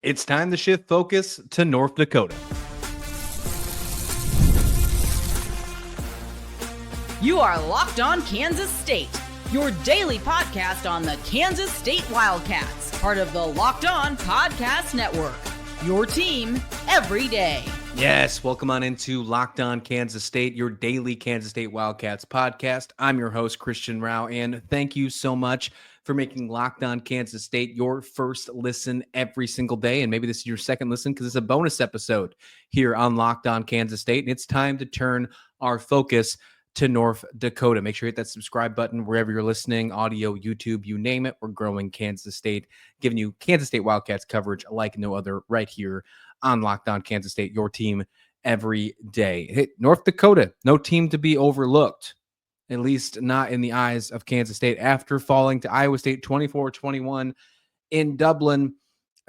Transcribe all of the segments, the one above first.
It's time to shift focus to North Dakota. You are Locked On Kansas State, your daily podcast on the Kansas State Wildcats, part of the Locked On Podcast Network, your team every day. Yes, welcome on into Locked On Kansas State, your daily Kansas State Wildcats podcast. I'm your host, Christian Rao, and thank you so much for making Locked On Kansas State your first listen every single day. And maybe this is your second listen because it's a bonus episode here on Locked On Kansas State. And it's time to turn our focus to North Dakota. Make sure you hit that subscribe button wherever you're listening, audio, YouTube, you name it. We're growing Kansas State, giving you Kansas State Wildcats coverage like no other right here on Locked On Kansas State, your team every day. Hey, North Dakota, no team to be overlooked, at least not in the eyes of Kansas State, after falling to Iowa State 24-21 in Dublin.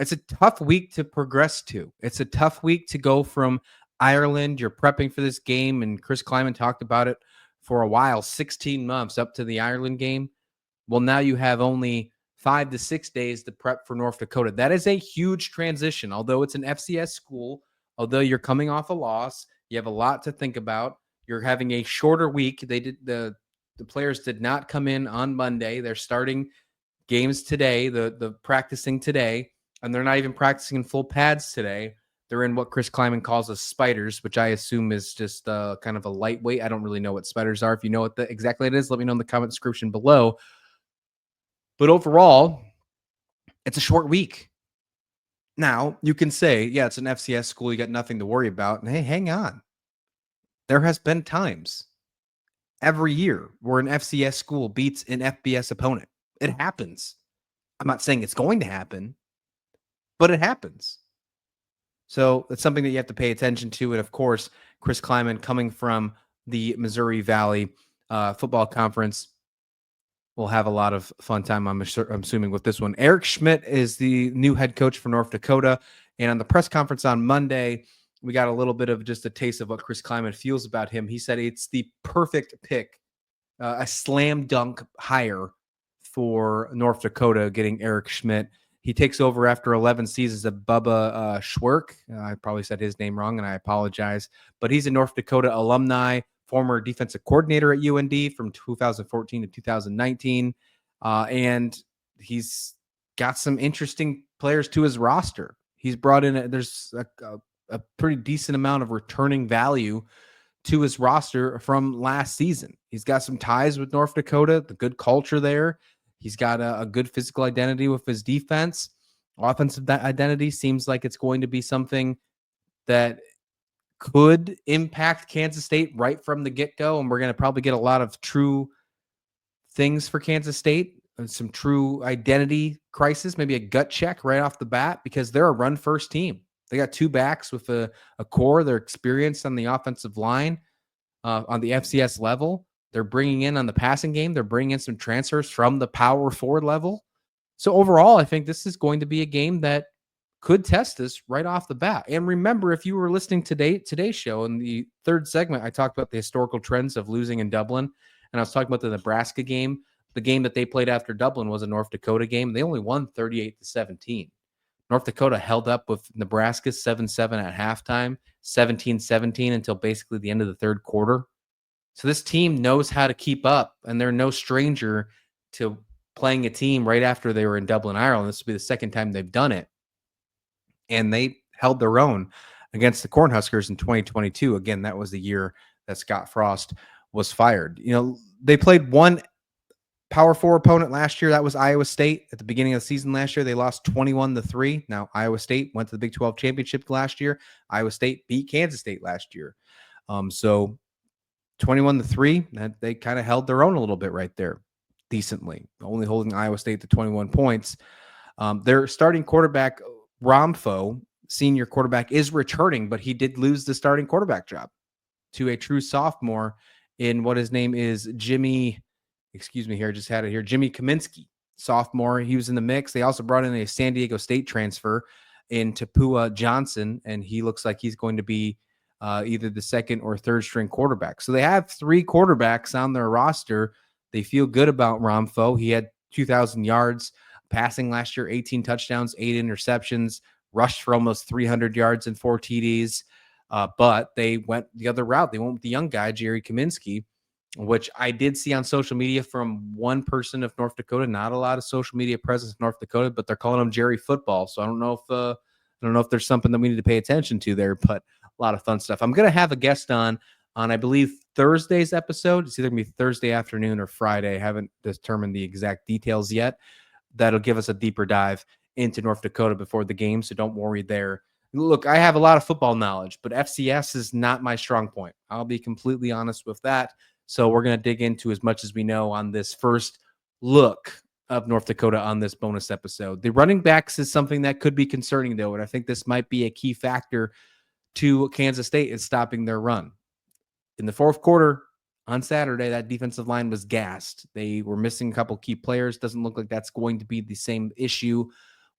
It's a tough week to progress to. It's a tough week to go from Ireland. You're prepping for this game, and Chris Kleiman talked about it for a while, 16 months up to the Ireland game. Well, now you have only 5 to 6 days to prep for North Dakota. That is a huge transition. Although it's an FCS school, although you're coming off a loss, you have a lot to think about. You're having a shorter week. The players did not come in on Monday. They're starting games today, the practicing today, and they're not even practicing in full pads today. They're in what Chris Kleiman calls a spiders, which I assume is just kind of a lightweight. I don't really know what spiders are. If you know what exactly it is, let me know in the comment description below. But overall, it's a short week. Now, you can say, yeah, it's an FCS school. You got nothing to worry about. And hey, hang on. There has been times every year where an FCS school beats an FBS opponent. It happens. I'm not saying it's going to happen, but it happens. So it's something that you have to pay attention to. And of course, Chris Kleiman, coming from the Missouri Valley Football Conference, will have a lot of fun time, I'm assuming, with this one. Eric Schmidt is the new head coach for North Dakota. And on the press conference on Monday, we got a little bit of just a taste of what Chris Kleiman feels about him. He said it's the perfect pick, a slam dunk hire for North Dakota, getting Eric Schmidt. He takes over after 11 seasons of Bubba Schwerk. I probably said his name wrong, and I apologize. But he's a North Dakota alumni, former defensive coordinator at UND from 2014 to 2019. And he's got some interesting players to his roster. He's brought in, there's a pretty decent amount of returning value to his roster from last season. He's got some ties with North Dakota, the good culture there. He's got a good physical identity with his defense. Offensive identity seems like it's going to be something that could impact Kansas State right from the get-go, and we're going to probably get a lot of true things for Kansas State, some true identity crisis, maybe a gut check right off the bat, because they're a run-first team. They got two backs with a core. They're experienced on the offensive line on the FCS level. They're bringing in on the passing game. They're bringing in some transfers from the power forward level. So overall, I think this is going to be a game that could test us right off the bat. And remember, if you were listening to today's show, in the third segment, I talked about the historical trends of losing in Dublin. And I was talking about the Nebraska game. The game that they played after Dublin was a North Dakota game. They only won 38-17. North Dakota held up with Nebraska 7-7 at halftime, 17-17 until basically the end of the third quarter. So this team knows how to keep up, and they're no stranger to playing a team right after they were in Dublin, Ireland. This will be the second time they've done it. And they held their own against the Cornhuskers in 2022. Again, that was the year that Scott Frost was fired. You know, they played one Power 4 opponent last year. That was Iowa State. At the beginning of the season last year, they lost 21-3. Now, Iowa State went to the Big 12 championship last year. Iowa State beat Kansas State last year. So 21-3, that they kind of held their own a little bit right there, decently, only holding Iowa State to 21 points. Their starting quarterback, Romfo, senior quarterback, is returning, but he did lose the starting quarterback job to a true sophomore in what his name is, Jimmy Kaminski, sophomore. He was in the mix. They also brought in a San Diego State transfer in Tapua Johnson, and he looks like he's going to be either the second or third string quarterback. So they have three quarterbacks on their roster. They feel good about Romfo. He had 2,000 yards passing last year, 18 touchdowns, 8 interceptions. rushed for almost 300 yards and 4 TDs. But they went the other route. They went with the young guy, Jerry Kaminski, which I did see on social media from one person of North Dakota. Not a lot of social media presence in North Dakota, but they're calling him Jerry Football. So I don't know if there's something that we need to pay attention to there, but a lot of fun stuff. I'm going to have a guest on I believe Thursday's episode. It's either going to be Thursday afternoon or Friday. I haven't determined the exact details yet. That'll give us a deeper dive into North Dakota before the game. So don't worry there. Look, I have a lot of football knowledge, but FCS is not my strong point. I'll be completely honest with that. So we're going to dig into as much as we know on this first look of North Dakota on this bonus episode. The running backs is something that could be concerning, though, and I think this might be a key factor to Kansas State in stopping their run. In the fourth quarter on Saturday, that defensive line was gassed. They were missing a couple key players. Doesn't look like that's going to be the same issue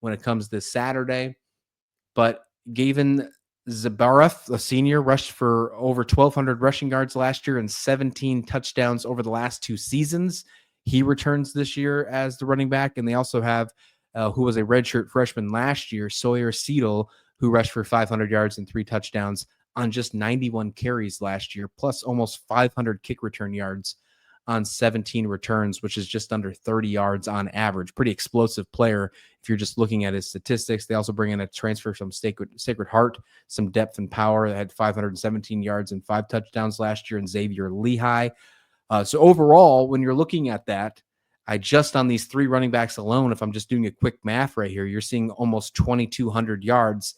when it comes this Saturday. But Gaven Ziebarth, a senior, rushed for over 1,200 rushing yards last year and 17 touchdowns over the last 2 seasons. He returns this year as the running back. And they also have, who was a redshirt freshman last year, Sawyer Seidl, who rushed for 500 yards and 3 touchdowns on just 91 carries last year, plus almost 500 kick return yards on 17 returns, which is just under 30 yards on average. Pretty explosive player if you're just looking at his statistics. They also bring in a transfer from Sacred Heart, some depth and power. That had 517 yards and 5 touchdowns last year, and Xavier Lehigh. So overall, when you're looking at that, I just on these 3 running backs alone, if I'm just doing a quick math right here, you're seeing almost 2,200 yards,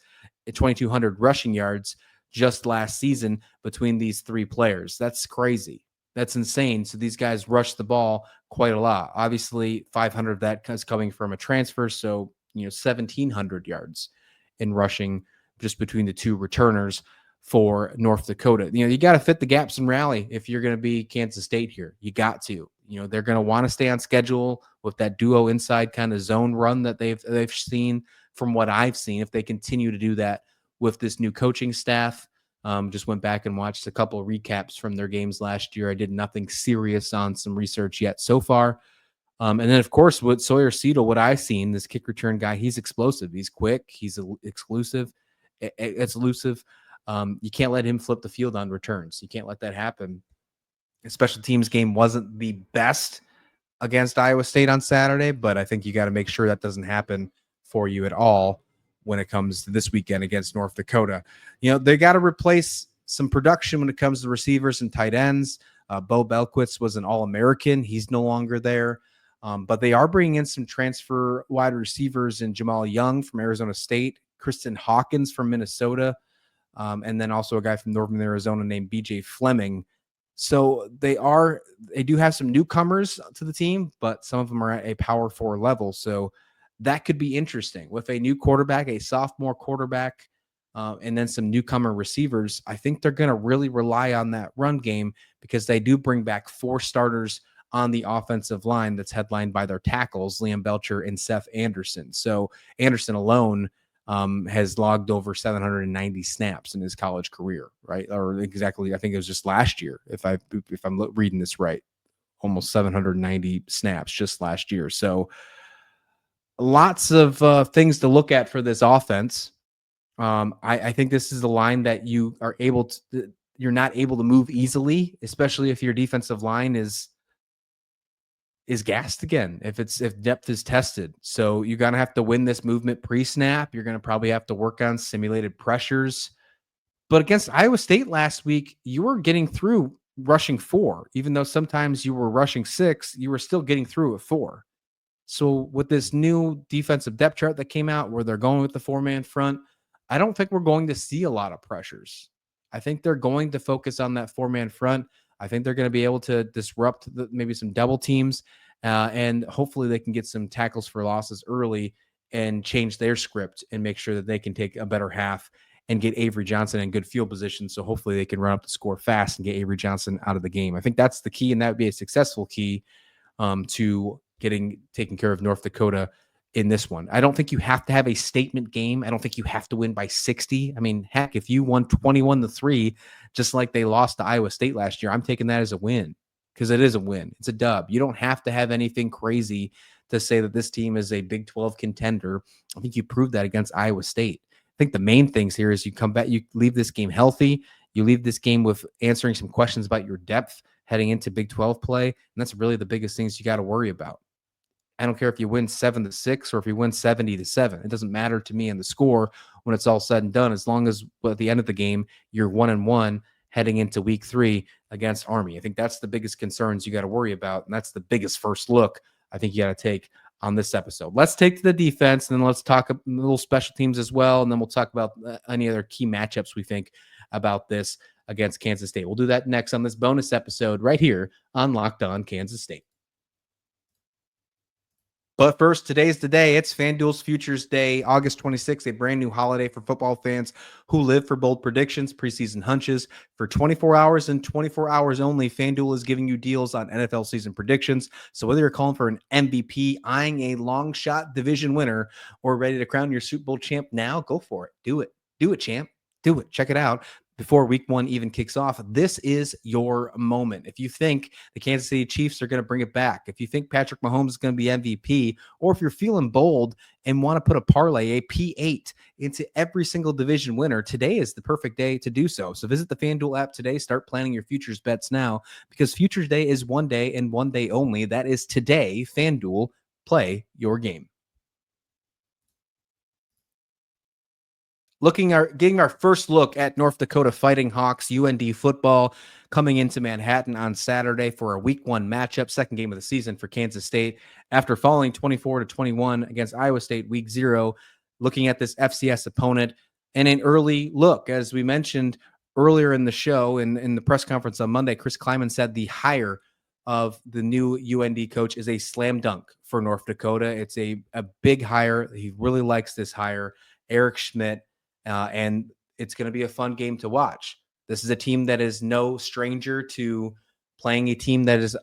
2,200 rushing yards just last season between these 3 players. That's crazy. That's insane. So these guys rush the ball quite a lot. Obviously, 500 of that is coming from a transfer. So, 1,700 yards in rushing just between the 2 returners for North Dakota. You got to fit the gaps and rally if you're going to be Kansas State here. You got to. They're going to want to stay on schedule with that duo inside kind of zone run that they've seen from what I've seen. If they continue to do that with this new coaching staff. Just went back and watched a couple of recaps from their games last year. I did nothing serious on some research yet so far. And then, of course, with Sawyer Seidl, what I've seen, this kick return guy, he's explosive. He's quick. He's exclusive. It's elusive. You can't let him flip the field on returns. You can't let that happen. The special teams game wasn't the best against Iowa State on Saturday, but I think you got to make sure that doesn't happen for you at all when it comes to this weekend against North Dakota. They got to replace some production when it comes to receivers and tight ends. Bo Belquitz was an All-American. He's no longer there. But they are bringing in some transfer wide receivers in Jamal Young from Arizona State, Kristen Hawkins from Minnesota, and then also a guy from Northern Arizona named BJ Fleming. So they do have some newcomers to the team, but some of them are at a Power 4 level. So that could be interesting with a new quarterback, a sophomore quarterback, and then some newcomer receivers. I think they're going to really rely on that run game because they do bring back 4 starters on the offensive line that's headlined by their tackles, Liam Belcher and Seth Anderson. So Anderson alone has logged over 790 snaps in his college career, right? Or exactly, I think it was just last year, if I'm reading this right, almost 790 snaps just last year. So lots of things to look at for this offense. I think this is the line that you're not able to move easily, especially if your defensive line is gassed again, if depth is tested. So you're going to have to win this movement pre-snap. You're going to probably have to work on simulated pressures. But against Iowa State last week, you were getting through rushing 4. Even though sometimes you were rushing 6, you were still getting through at 4. So with this new defensive depth chart that came out where they're going with the 4-man front, I don't think we're going to see a lot of pressures. I think they're going to focus on that 4-man front. I think they're going to be able to disrupt maybe some double teams, and hopefully they can get some tackles for losses early and change their script and make sure that they can take a better half and get Avery Johnson in good field position. So hopefully they can run up the score fast and get Avery Johnson out of the game. I think that's the key, and that would be a successful key to taking care of North Dakota in this one. I don't think you have to have a statement game. I don't think you have to win by 60. I mean, heck, if you won 21-3, just like they lost to Iowa State last year, I'm taking that as a win because it is a win. It's a dub. You don't have to have anything crazy to say that this team is a Big 12 contender. I think you proved that against Iowa State. think the main things here is you come back, you leave this game healthy, you leave this game with answering some questions about your depth heading into Big 12 play. And that's really the biggest things you got to worry about. I don't care if you win 7-6 or if you win 70-7. It doesn't matter to me in the score when it's all said and done, as long as at the end of the game, you're 1-1 heading into week 3 against Army. I think that's the biggest concerns you got to worry about. And that's the biggest first look I think you got to take on this episode. Let's take to the defense, and then let's talk a little special teams as well. And then we'll talk about any other key matchups we think about this against Kansas State. We'll do that next on this bonus episode right here on Locked On Kansas State. But first, today's the day. It's FanDuel's Futures Day, August 26th, a brand new holiday for football fans who live for bold predictions, preseason hunches. For 24 hours and 24 hours only, FanDuel is giving you deals on NFL season predictions. So whether you're calling for an MVP, eyeing a long shot division winner, or ready to crown your Super Bowl champ now, go for it. Do it. Do it, champ. Do it. Check it out. Before week 1 even kicks off, this is your moment. If you think the Kansas City Chiefs are going to bring it back, if you think Patrick Mahomes is going to be MVP, or if you're feeling bold and want to put a parlay, a P8 into every single division winner, today is the perfect day to do so. So visit the FanDuel app today. Start planning your futures bets now, because Futures Day is one day and one day only. That is today. FanDuel, play your game. Getting our first look at North Dakota Fighting Hawks UND football coming into Manhattan on Saturday for a week 1 matchup, second game of the season for Kansas State after falling 24-21 against Iowa State week 0. Looking at this FCS opponent and an early look, as we mentioned earlier in the show in the press conference on Monday, Chris Kleiman said the hire of the new UND coach is a slam dunk for North Dakota. It's a big hire. He really likes this hire, Eric Schmidt. And it's going to be a fun game to watch. This is a team that is no stranger to playing a team that is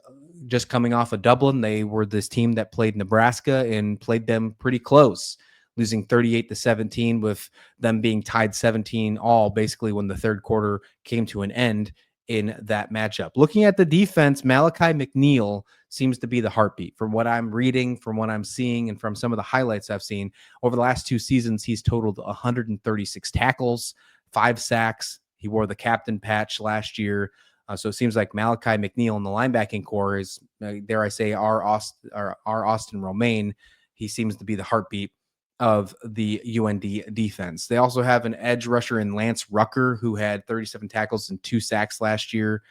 just coming off of Dublin. They were this team that played Nebraska and played them pretty close, losing 38-17 with them being tied 17 all basically when the third quarter came to an end in that matchup. Looking at the defense, Malachi McNeil seems to be the heartbeat. From what I'm reading, from what I'm seeing, and from some of the highlights I've seen over the last 2 seasons, he's totaled 136 tackles, 5 sacks. He wore the captain patch last year. So it seems like Malachi McNeil in the linebacking core is, dare I say, our Austin Romaine. He seems to be the heartbeat of the UND defense. They also have an edge rusher in Lance Rucker, who had 37 tackles and 2 sacks last year.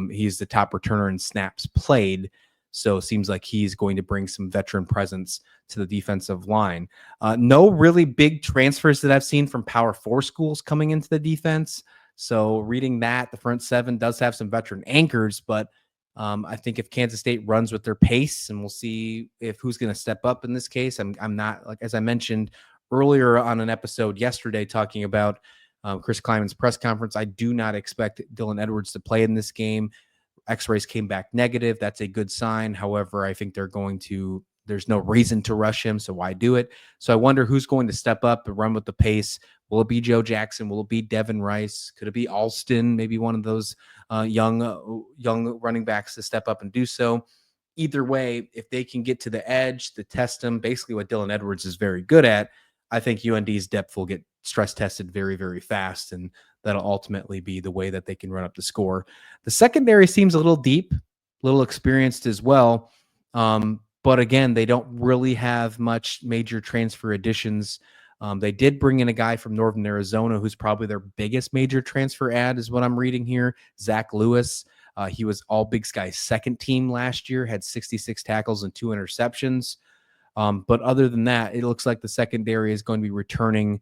He's the top returner in snaps played. So it seems like he's going to bring some veteran presence to the defensive line. No really big transfers that I've seen from Power 4 schools coming into the defense. So reading that, the front 7 does have some veteran anchors, but I think if Kansas State runs with their pace, and we'll see if who's going to step up in this case. I'm not, like, as I mentioned earlier on an episode yesterday talking about Chris Kleiman's press conference, I do not expect Dylan Edwards to play in this game. X-rays came back negative. That's a good sign. However, I think there's no reason to rush him, so why do it? So I wonder who's going to step up and run with the pace. Will it be Joe Jackson? Will it be Devin Rice? Could it be Alston? Maybe one of those young running backs to step up and do so. Either way, if they can get to the edge to test them, basically what Dylan Edwards is very good at, I think UND's depth will get stress tested very, very fast, and that'll ultimately be the way that they can run up the score. The secondary seems a little deep, a little experienced as well. But again, they don't really have much major transfer additions. They did bring in a guy from Northern Arizona who's probably their biggest major transfer ad, is what I'm reading here, Zach Lewis. He was All Big Sky's second team last year, had 66 tackles and 2 interceptions. But other than that, it looks like the secondary is going to be returning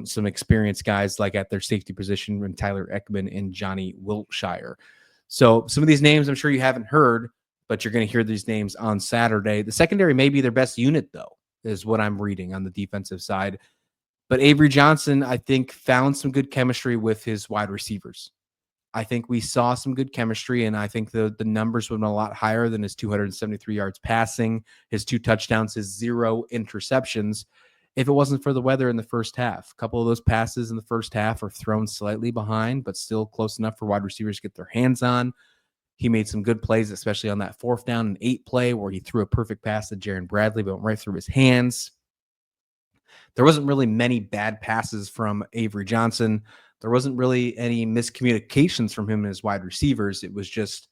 some experienced guys like at their safety position, and Tyler Ekman and Johnny Wiltshire. So some of these names I'm sure you haven't heard, but you're going to hear these names on Saturday. The secondary may be their best unit, though, is what I'm reading on the defensive side. But Avery Johnson, I think, found some good chemistry with his wide receivers. I think we saw some good chemistry, and I think the numbers would have been a lot higher than his 273 yards passing, his 2 touchdowns, his 0 interceptions, if it wasn't for the weather in the first half. A couple of those passes in the first half are thrown slightly behind, but still close enough for wide receivers to get their hands on. He made some good plays, especially on that 4th down and 8 play where he threw a perfect pass to Jaron Bradley, but went right through his hands. There wasn't really many bad passes from Avery Johnson. There wasn't really any miscommunications from him and his wide receivers. It was just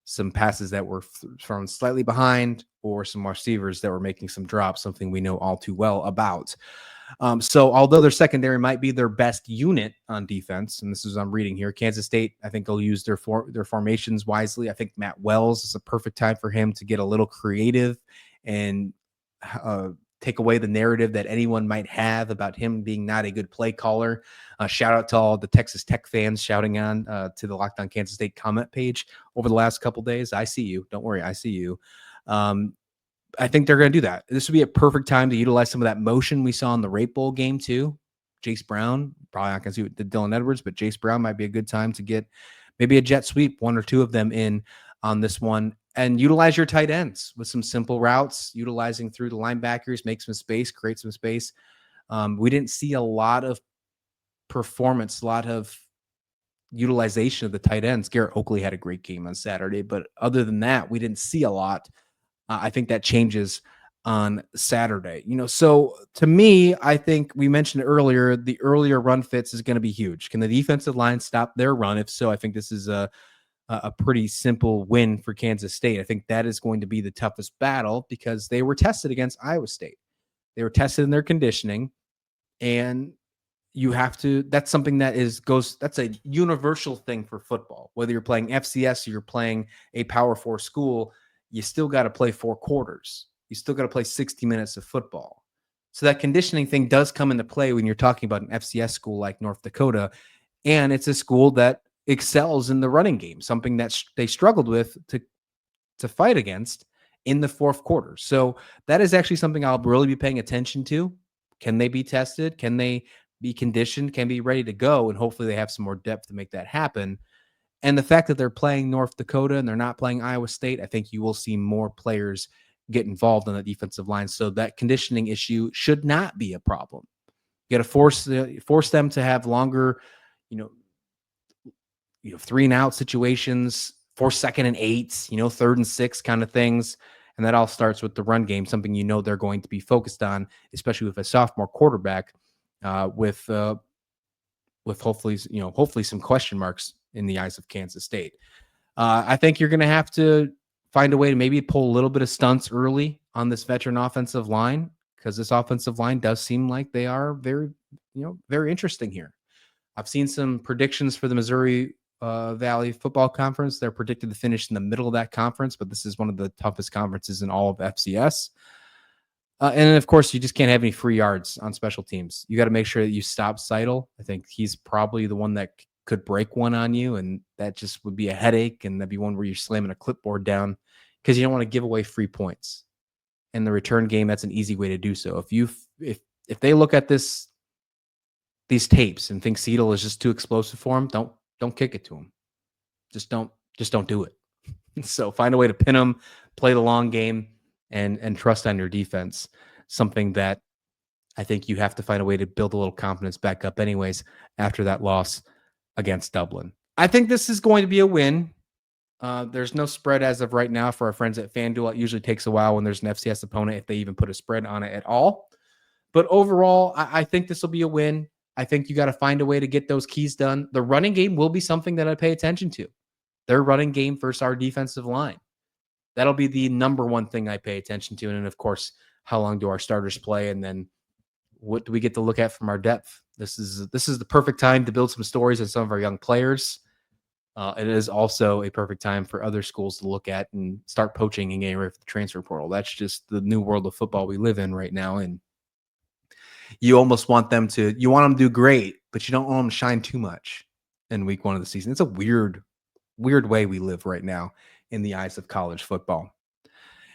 some passes that were thrown slightly behind, or some receivers that were making some drops, something we know all too well about. So although their secondary might be their best unit on defense, and this is what I'm reading here, Kansas State, I think they'll use their formations wisely. I think Matt Wells is a perfect time for him to get a little creative and take away the narrative that anyone might have about him being not a good play caller. Shout out to all the Texas Tech fans shouting on to the Locked On Kansas State comment page over the last couple days. I see you. Don't worry. I see you. I think they're going to do that. This would be a perfect time to utilize some of that motion we saw in the Rape Bowl game too. Jace Brown, probably not going to see what did Dylan Edwards, but Jace Brown might be a good time to get maybe a jet sweep, one or two of them in on this one, and utilize your tight ends with some simple routes, utilizing through the linebackers, make some space, create some space. We didn't see a lot of performance, a lot of utilization of the tight ends. Garrett Oakley had a great game on Saturday, but other than that, we didn't see a lot. I think that changes on Saturday. So to me, I think we mentioned earlier, the earlier run fits is going to be huge. Can the defensive line stop their run? If so, I think this is a pretty simple win for Kansas State. I think that is going to be the toughest battle because they were tested against Iowa State. They were tested in their conditioning, and you have to, that's something that that's a universal thing for football. Whether you're playing FCS or you're playing a Power 4 school, you still got to play 4 quarters. You still got to play 60 minutes of football. So that conditioning thing does come into play when you're talking about an FCS school like North Dakota. And it's a school that excels in the running game, something that they struggled with to fight against in the fourth quarter. So that is actually something I'll really be paying attention to. Can they be tested? Can they be conditioned? Can be ready to go? And hopefully they have some more depth to make that happen. And the fact that they're playing North Dakota and they're not playing Iowa State, I think you will see more players get involved on the defensive line. So that conditioning issue should not be a problem. You got to force them to have longer, 3-and-out situations, 4 2nd and 8, 3rd and 6 kind of things. And that all starts with the run game, something they're going to be focused on, especially with a sophomore quarterback, with hopefully some question marks in the eyes of Kansas State. I think you're going to have to find a way to maybe pull a little bit of stunts early on this veteran offensive line, because this offensive line does seem like they are very, very interesting here. I've seen some predictions for the Missouri Valley Football Conference. They're predicted to finish in the middle of that conference, but this is one of the toughest conferences in all of FCS. And then, of course, you just can't have any free yards on special teams. You got to make sure that you stop Seidl. I think he's probably the one that could break one on you, and that just would be a headache, and that'd be one where you're slamming a clipboard down because you don't want to give away free points. In the return game, that's an easy way to do so. If they look at these tapes and think Seidl is just too explosive for him, don't kick it to him. Just don't do it. So find a way to pin him, play the long game, and trust on your defense. Something that I think you have to find a way to build a little confidence back up anyways after that loss against Dublin. I think this is going to be a win. There's no spread as of right now for our friends at FanDuel. It usually takes a while when there's an FCS opponent, if they even put a spread on it at all. But overall, I think this will be a win. I think you got to find a way to get those keys done. The running game will be something that I pay attention to. Their running game versus our defensive line. That'll be the number one thing I pay attention to. And then, of course, how long do our starters play? And then what do we get to look at from our depth? This is the perfect time to build some stories on some of our young players. It is also a perfect time for other schools to look at and start poaching and getting rid of the transfer portal. That's just the new world of football we live in right now. And you almost want them to do great, but you don't want them to shine too much in week 1 of the season. It's a weird way we live right now in the eyes of college football.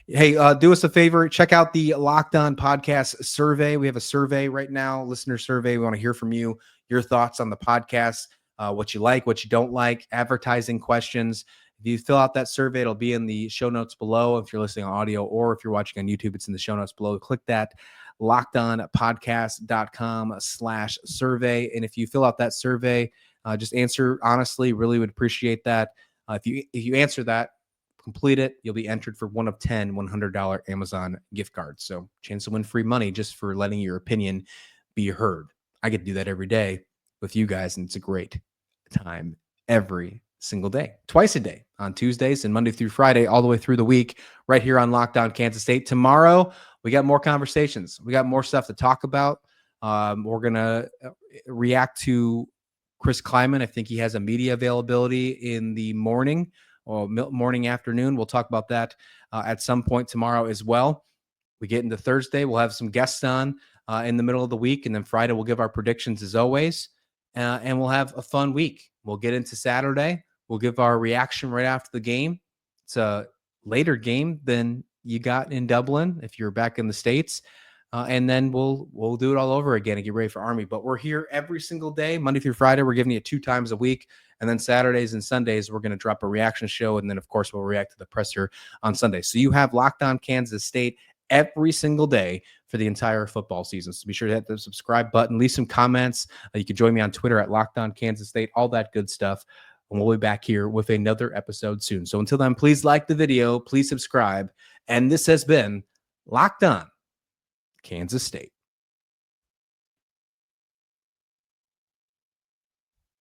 Hey, do us a favor. Check out the Locked On Podcast survey. We have a survey right now, listener survey. We want to hear from you, your thoughts on the podcast, what you like, what you don't like, advertising questions. If you fill out that survey, it'll be in the show notes below. If you're listening on audio or if you're watching on YouTube, it's in the show notes below. Click that lockedonpodcast.com/survey. And if you fill out that survey, just answer honestly, really would appreciate that. If you answer that, complete it, you'll be entered for one of 10 $100 Amazon gift cards. So chance to win free money just for letting your opinion be heard. I get to do that every day with you guys, and it's a great time every single day, twice a day, on Tuesdays and Monday through Friday, all the way through the week, right here on Locked On Kansas State. Tomorrow, we got more conversations. We got more stuff to talk about. We're going to react to Chris Kleiman. I think he has a media availability in the morning or morning, afternoon. We'll talk about that at some point tomorrow as well. We get into Thursday. We'll have some guests on in the middle of the week. And then Friday, we'll give our predictions as always. And we'll have a fun week. We'll get into Saturday. We'll give our reaction right after the game. It's a later game than you got in Dublin if you're back in the States. And then we'll do it all over again and get ready for Army. But we're here every single day, Monday through Friday. We're giving you 2 times a week. And then Saturdays and Sundays, we're going to drop a reaction show. And then, of course, we'll react to the presser on Sunday. So you have Locked On Kansas State every single day for the entire football season. So be sure to hit the subscribe button, leave some comments. You can join me on Twitter at Locked On Kansas State, all that good stuff. And we'll be back here with another episode soon. So until then, please like the video, please subscribe. And this has been Locked On Kansas State.